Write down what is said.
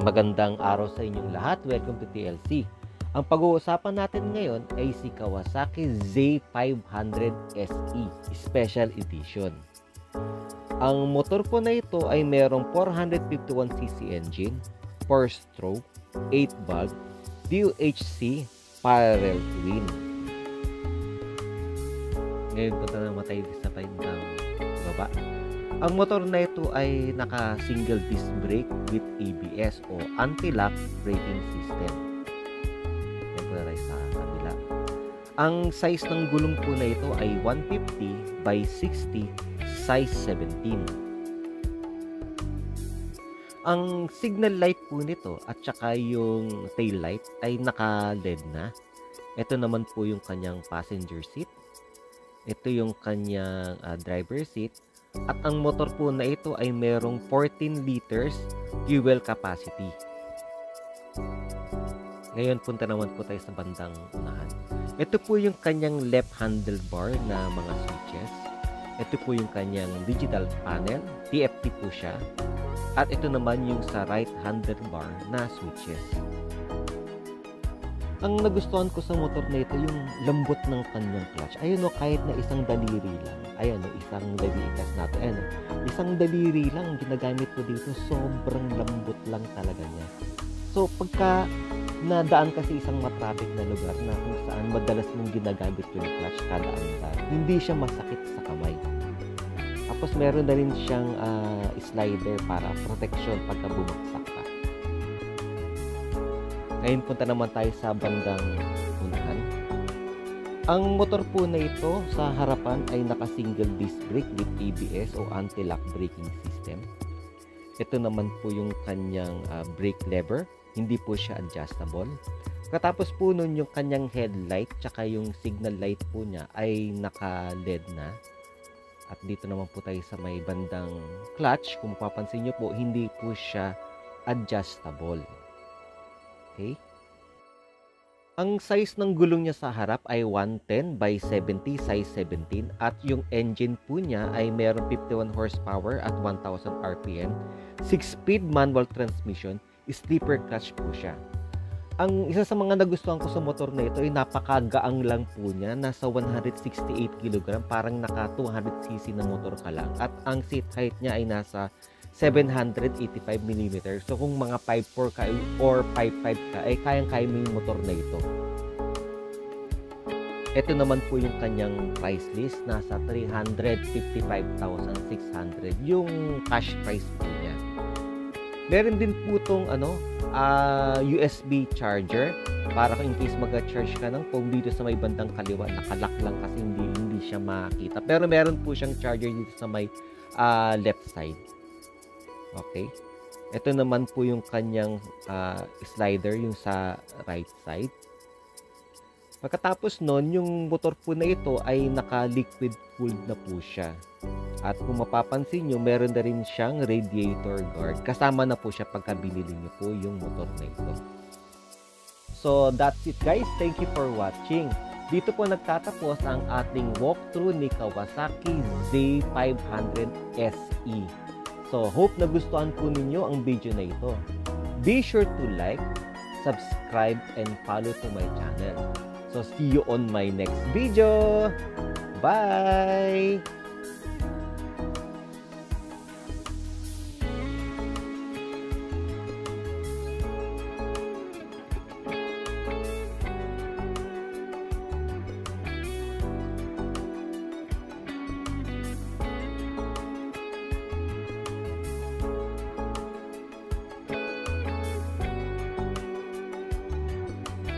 Magandang araw sa inyong lahat. Welcome to TLC. Ang pag-uusapan natin ngayon ay si Kawasaki Z500 SE Special Edition. Ang motor po na ito ay merong 451cc engine, 4-stroke, 8-valve, DOHC, parallel twin. Ngayon punta naman tayo sa bandang baba. Ang motor na ito ay naka-single disc brake with ABS o anti-lock braking system. Yan po na tayo sa kabila. Ang size ng gulong po na ito ay 150 by 60 size 17. Ang signal light po nito at saka yung tail light ay naka-LED na. Ito naman po yung kanyang passenger seat. Ito yung kanyang driver seat. At ang motor po na ito ay merong 14 liters fuel capacity. Ngayon punta naman po tayo sa bandang unahan. Ito po yung kanyang left handlebar na mga switches. Ito po yung kanyang digital panel. TFT po siya. At ito naman yung sa right handlebar na switches. Ang nagustuhan ko sa motor na ito, yung lambot ng kanyang clutch. Ayun o, kahit na isang daliri lang. Ayun o, isang dalirikas natin. Ayun o, isang daliri lang ginagamit ko dito. Sobrang lambot lang talaga niya. So, pagka nadaan kasi isang matraffic na lugar na kung saan madalas mong ginagamit yung clutch kada andar, hindi siya masakit sa kamay. Tapos, meron na rin siyang slider para protection pagka bumagsak ka. Ngayon punta naman tayo sa bandang unahan. Ang motor po na ito sa harapan ay naka-single disc brake with ABS o anti-lock braking system. Ito naman po yung kanyang brake lever. Hindi po siya adjustable. Katapos po nun yung kanyang headlight tsaka yung signal light po niya ay naka-LED na. At dito naman po tayo sa may bandang clutch. Kung mapapansin nyo po, hindi po siya adjustable. Okay. Ang size ng gulong niya sa harap ay 110 by 70 size 17 at yung engine po niya ay meron 51 horsepower at 1000 RPM, 6-speed manual transmission, slipper clutch po siya. Ang isa sa mga nagustuhan ko sa motor na ito ay napakagaang lang po niya, nasa 168 kg, parang naka 200cc na motor ka lang at ang seat height niya ay nasa 785mm. So kung mga 5'4 ka or 5'5 ka, ay kayang-kaya mo yung motor na ito. Ito naman po yung kanyang price list. Nasa 355,600 yung cash price po niya. Meron din po itong USB charger para in case mag-charge ka ng phone dito sa may bandang kaliwa. Nakalock lang kasi hindi siya makita. Pero meron po siyang charger dito sa may left side. Okay. Ito naman po yung kanyang slider, yung sa right side. Pagkatapos nun, yung motor po na ito ay naka-liquid cooled na po siya. At kung mapapansin nyo, meron na rin siyang radiator guard. Kasama na po siya pagka binili nyo po yung motor na ito. So, that's it guys. Thank you for watching. Dito po nagtatapos ang ating walkthrough ni Kawasaki Z500 SE. So, hope nagustuhan po ninyo ang video na ito. Be sure to like, subscribe, and follow to my channel. So, see you on my next video. Bye!